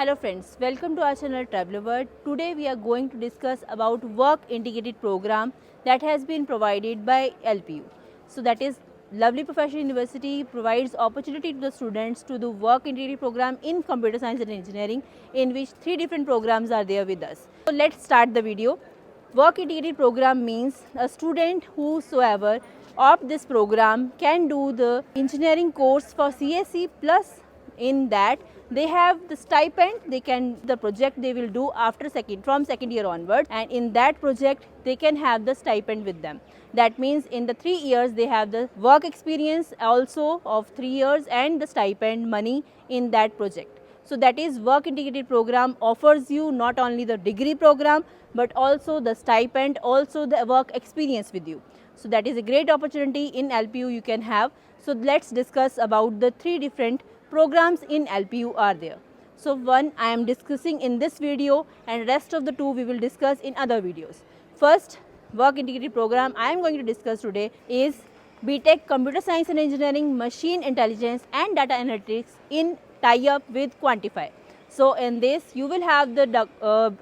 Hello friends, welcome to our channel Traveler World. Today we are going to discuss about work integrated program that has been provided by LPU. So that is Lovely Professional University provides opportunity to the students to do work integrated program in computer science and engineering, in which 3 different programs are there with us. So let's start the video. Work integrated program means a student whosoever opt this program can do the engineering course for CSE, plus in that they have the stipend, they can the project they will do after from second year onwards, and in that project they can have the stipend with them. That means in the 3 years they have the work experience also of 3 years and the stipend money in that project. So that is work integrated program offers you not only the degree program but also the stipend, also the work experience with you. So that is a great opportunity in LPU you can have. So let's discuss about the 3 different programs in LPU are there. So one I am discussing in this video, and rest of the 2 we will discuss in other videos. First work integrated program I am going to discuss today is BTech Computer Science and Engineering, Machine Intelligence and Data Analytics in tie-up with Quantify. So in this you will have the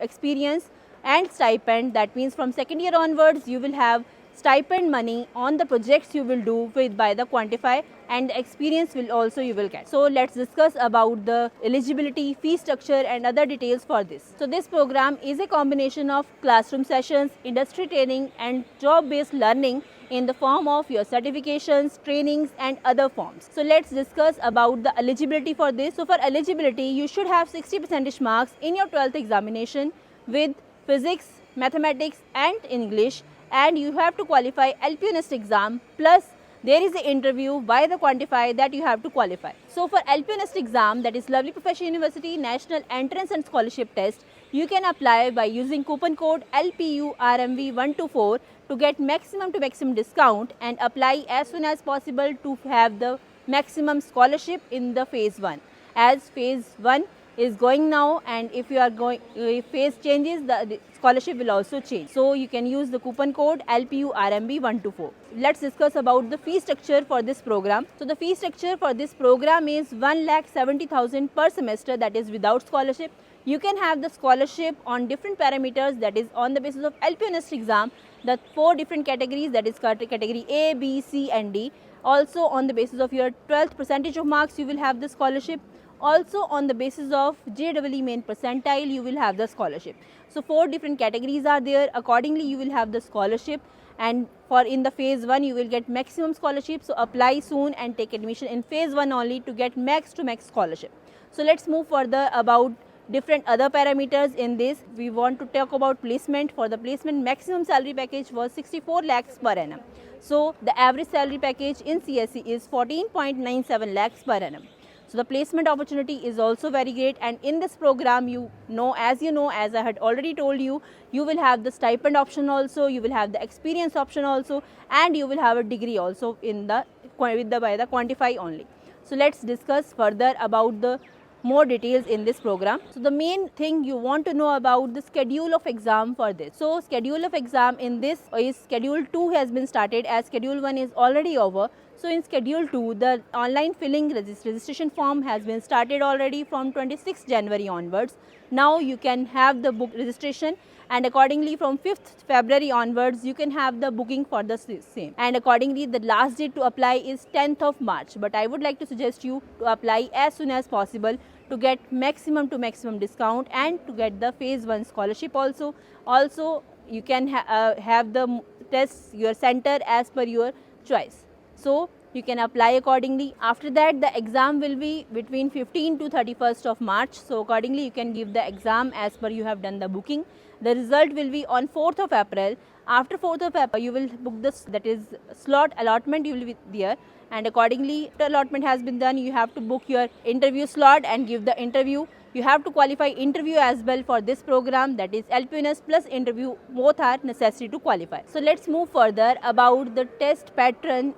experience and stipend. That means from second year onwards you will have stipend money on the projects you will do by the Quantify, and the experience will also you will get. So let's discuss about the eligibility, fee structure and other details for this. So this program is a combination of classroom sessions, industry training and job based learning in the form of your certifications, trainings and other forms. So let's discuss about the eligibility for this. So for eligibility you should have 60% marks in your 12th examination with physics, mathematics and English, and you have to qualify LPU NEST exam, plus there is an interview by the Quantify that you have to qualify. So for LPU NEST exam, that is Lovely Professional University National Entrance and Scholarship Test, you can apply by using coupon code LPURMV124 to get maximum to maximum discount and apply as soon as possible to have the maximum scholarship in the phase 1, as phase 1 is going now, and if you are going, if phase changes, the scholarship will also change. So you can use the coupon code LPURMB124. Let's discuss about the fee structure for this program. So the fee structure for this program is 1,70,000 per semester, that is without scholarship. You can have the scholarship on different parameters, that is on the basis of LPU NEST exam, the 4 different categories, that is category A, B, C and D. Also on the basis of your 12th percentage of marks you will have the scholarship. Also on the basis of JEE main percentile you will have the scholarship. So 4 different categories are there. Accordingly you will have the scholarship, and for in the phase 1 you will get maximum scholarship. So apply soon and take admission in phase 1 only to get max to max scholarship. So let's move further about different other parameters in this. We want to talk about placement. For the placement, maximum salary package was 64 lakhs per annum. So the average salary package in CSE is 14.97 lakhs per annum. So the placement opportunity is also very great, and in this program as I had already told you, you will have the stipend option also, you will have the experience option also, and you will have a degree also in the by the Quantify only. So let's discuss further about the more details in this program. So the main thing you want to know about the schedule of exam for this. So schedule of exam in this is schedule 2 has been started, as schedule 1 is already over. So in schedule 2 the online filling registration form has been started already from 26 January onwards. Now you can have the book registration, and accordingly from 5th February onwards you can have the booking for the same, and accordingly the last date to apply is 10th of March. But I would like to suggest you to apply as soon as possible to get maximum to maximum discount and to get the phase 1 scholarship also. Also you can have the tests, your center as per your choice. So you can apply accordingly. After that the exam will be between 15 to 31st of March. So accordingly you can give the exam as per you have done the booking. The result will be on 4th of April. After 4th of April you will book this, that is slot allotment you will be there, and accordingly the allotment has been done. You have to book your interview slot and give the interview. You have to qualify interview as well for this program, that is LPU NEST plus interview, both are necessary to qualify. So let's move further about the test pattern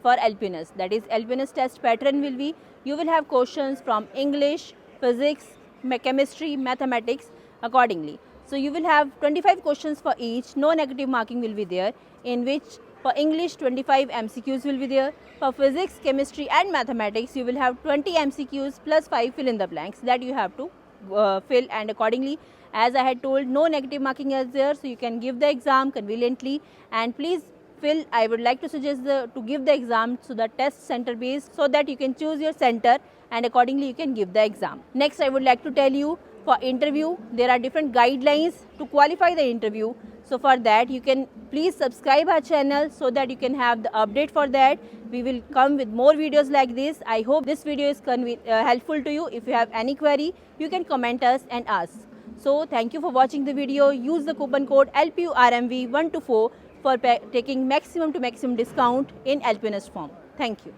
for LPU NEST. That is LPU NEST test pattern will be, you will have questions from English, physics, chemistry, mathematics accordingly. So you will have 25 questions for each, no negative marking will be there, in which for English 25 MCQs will be there. For physics, chemistry and mathematics you will have 20 MCQs plus 5 fill in the blanks that you have to fill, and accordingly, as I had told, no negative marking is there, so you can give the exam conveniently. And please fill, I would like to suggest to give the exam so the test center based, so that you can choose your center and accordingly you can give the exam. Next, I would like to tell you, for interview there are different guidelines to qualify the interview. So for that you can please subscribe our channel so that you can have the update for that. We will come with more videos like this. I hope this video is helpful to you. If you have any query, you can comment us and ask. So thank you for watching the video. Use the coupon code LPURMV124 for taking maximum to maximum discount in LPNS form. Thank you.